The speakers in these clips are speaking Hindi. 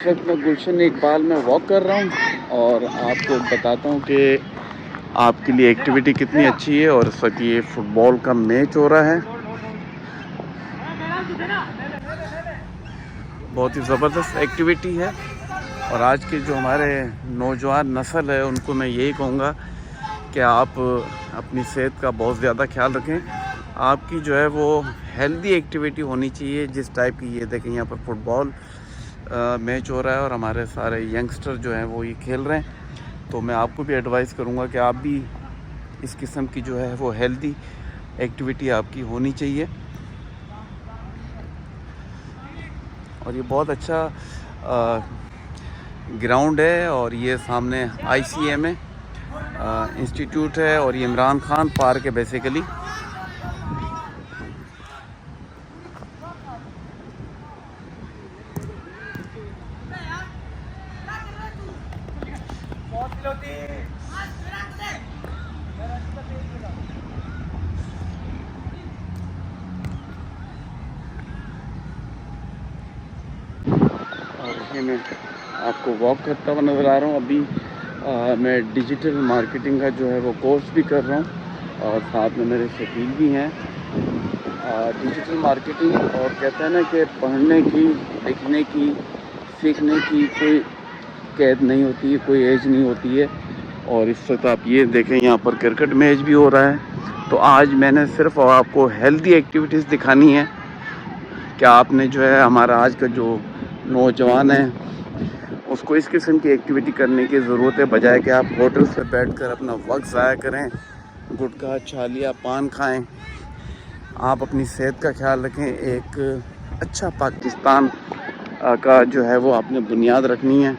इस वक्त मैं गुलशन इकबाल में वॉक कर रहा हूँ और आपको बताता हूँ कि आपके लिए एक्टिविटी कितनी अच्छी है। और इस वक्त ये फुटबॉल का मैच हो रहा है, बहुत ही ज़बरदस्त एक्टिविटी है। और आज के जो हमारे नौजवान नस्ल है उनको मैं यही कहूँगा कि आप अपनी सेहत का बहुत ज़्यादा ख्याल रखें। आपकी जो है वो हेल्दी एक्टिविटी होनी चाहिए। जिस टाइप की ये देखें, यहाँ पर फुटबॉल मैच हो रहा है और हमारे सारे यंगस्टर जो हैं वो ये खेल रहे हैं। तो मैं आपको भी एडवाइस करूँगा कि आप भी इस किस्म की जो है वो हेल्दी एक्टिविटी आपकी होनी चाहिए। और ये बहुत अच्छा ग्राउंड है और ये सामने ICM है, इंस्टीट्यूट है, और ये इमरान खान पार्क है बेसिकली। और ये मैं आपको वॉक करता हुआ नज़र आ रहा हूँ। अभी मैं डिजिटल मार्केटिंग का जो है वो कोर्स भी कर रहा हूँ और साथ में मेरे शकील भी हैं। डिजिटल मार्केटिंग, और कहते हैं ना कि पढ़ने की, लिखने की, सीखने की कोई कैद नहीं होती है, कोई एज नहीं होती है। और इस वक्त आप ये देखें, यहाँ पर क्रिकेट मैच भी हो रहा है। तो आज मैंने सिर्फ आपको हेल्दी एक्टिविटीज़ दिखानी है कि आपने जो है, हमारा आज का जो नौजवान है उसको इस किस्म की एक्टिविटी करने की ज़रूरत है, बजाय कि आप होटल से बैठकर अपना वक्त ज़ाया करें, गुटखा, छालिया, पान खाएं। आप अपनी सेहत का ख्याल रखें। एक अच्छा पाकिस्तान का जो है वो आपने बुनियाद रखनी है।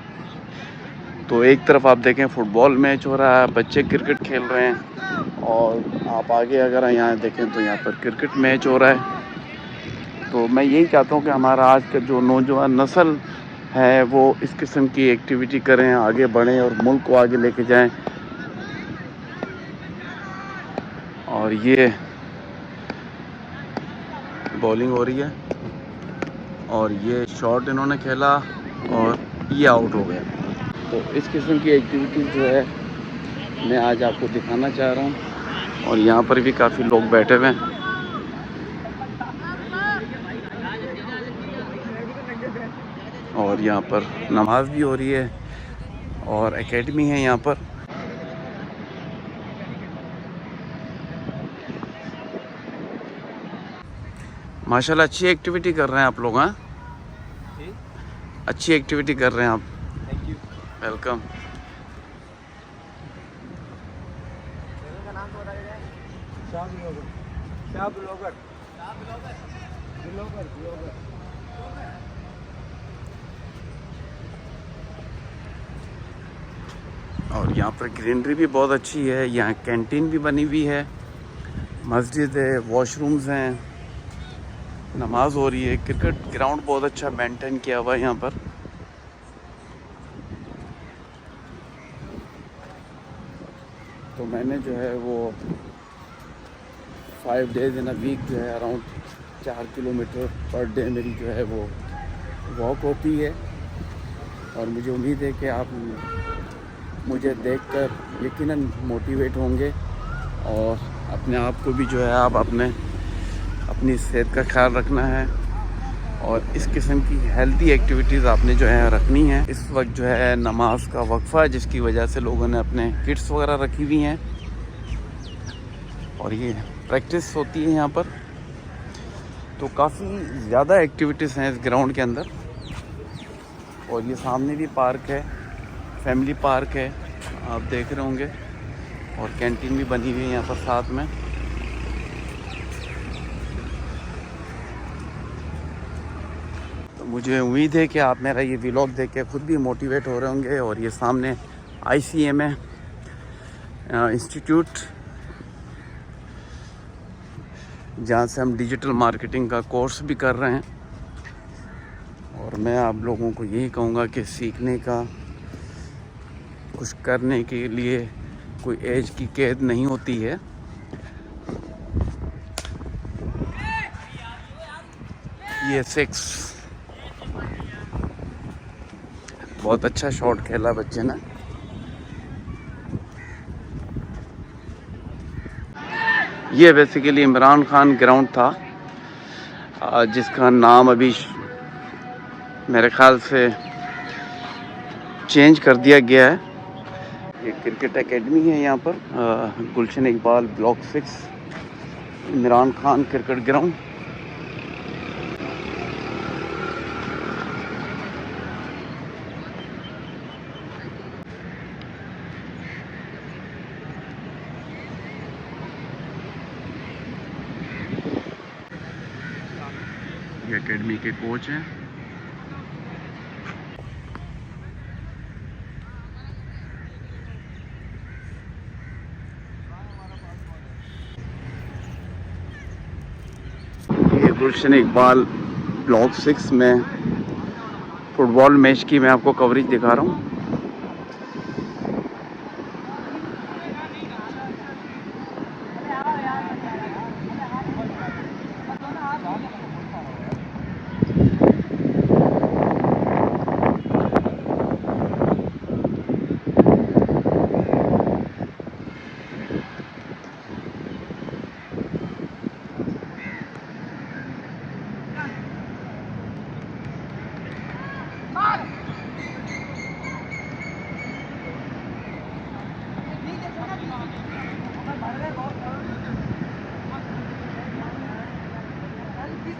तो एक तरफ आप देखें फुटबॉल मैच हो रहा है, बच्चे क्रिकेट खेल रहे हैं, और आप आगे अगर यहाँ देखें तो यहाँ पर क्रिकेट मैच हो रहा है। तो मैं यही चाहता हूँ कि हमारा आज का जो नौजवान नस्ल है वो इस किस्म की एक्टिविटी करें, आगे बढ़ें और मुल्क को आगे लेके जाएं। और ये बॉलिंग हो रही है और ये शॉट इन्होंने खेला और ये आउट हो गया। तो इस किस्म की एक्टिविटीज़ जो है मैं आज आपको दिखाना चाह रहा हूँ। और यहाँ पर भी काफ़ी लोग बैठे हुए हैं और यहाँ पर नमाज भी हो रही है और एकेडमी है यहाँ पर। माशाल्लाह अच्छी एक्टिविटी कर रहे हैं आप लोग। हाँ, अच्छी एक्टिविटी कर रहे हैं आप। Thank you. Welcome. Shah blogger, Shah blogger, blogger, blogger. और यहाँ पर ग्रीनरी भी बहुत अच्छी है। यहाँ कैंटीन भी बनी हुई है, मस्जिद है, वॉशरूम्स हैं, नमाज हो रही है। क्रिकेट ग्राउंड बहुत अच्छा मेंटेन किया हुआ है यहाँ पर। तो मैंने जो है वो 5 डेज़ इन अ वीक जो है अराउंड 4 किलोमीटर पर डे मेरी जो है वो वॉक होती है। और मुझे उम्मीद है कि आप मुझे देखकर यकीनन मोटिवेट होंगे और अपने आप को भी जो है आप अपनी सेहत का ख्याल रखना है और इस किस्म की हेल्दी एक्टिविटीज़ आपने जो है रखनी है। इस वक्त जो है नमाज का वक्फ़ा है, जिसकी वजह से लोगों ने अपने किट्स वगैरह रखी हुई हैं और ये प्रैक्टिस होती है यहाँ पर। तो काफ़ी ज़्यादा एक्टिविटीज़ हैं इस ग्राउंड के अंदर। और ये सामने भी पार्क है, फैमिली पार्क है, आप देख रहे होंगे। और कैंटीन भी बनी हुई है यहाँ पर साथ में। तो मुझे उम्मीद है कि आप मेरा ये व्लॉग देख के ख़ुद भी मोटिवेट हो रहे होंगे। और ये सामने ICM है, इंस्टीट्यूट, जहाँ से हम डिजिटल मार्केटिंग का कोर्स भी कर रहे हैं। और मैं आप लोगों को यही कहूँगा कि सीखने का, कुछ करने के लिए कोई एज की कैद नहीं होती है। ये 6 बहुत अच्छा शॉट खेला बच्चे ने। ये बेसिकली इमरान खान ग्राउंड था, जिसका नाम अभी मेरे ख्याल से चेंज कर दिया गया है। ये क्रिकेट एकेडमी है यहाँ पर, Gulshan Iqbal block 6 Imran Khan cricket ground. ये एकेडमी के कोच हैं। ये गुलशन इकबाल ब्लॉक 6 में फुटबॉल मैच की मैं आपको कवरेज दिखा रहा हूँ।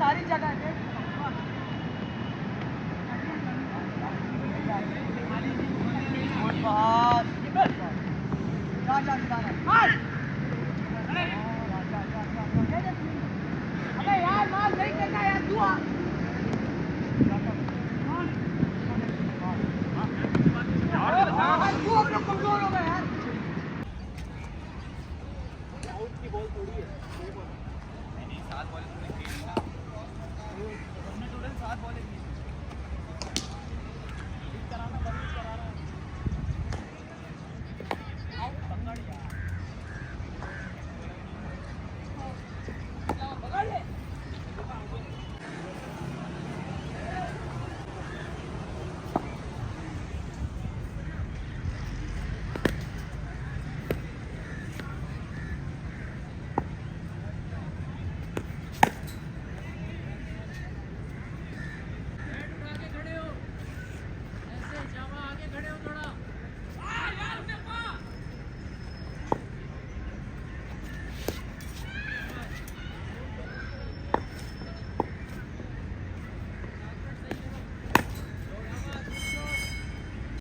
सारी जगह यार मार नहीं करना यार दुआ कमजोर हो गए यार। की बॉल थोड़ी है, नहीं 7 बॉल थोड़ी खेली ना, हमने टोटल 7 बॉल की कराना बंद कराना आउट पकड़ यार पकड़ ले। खड़े हो, ऐसे जावा आगे खड़े हो।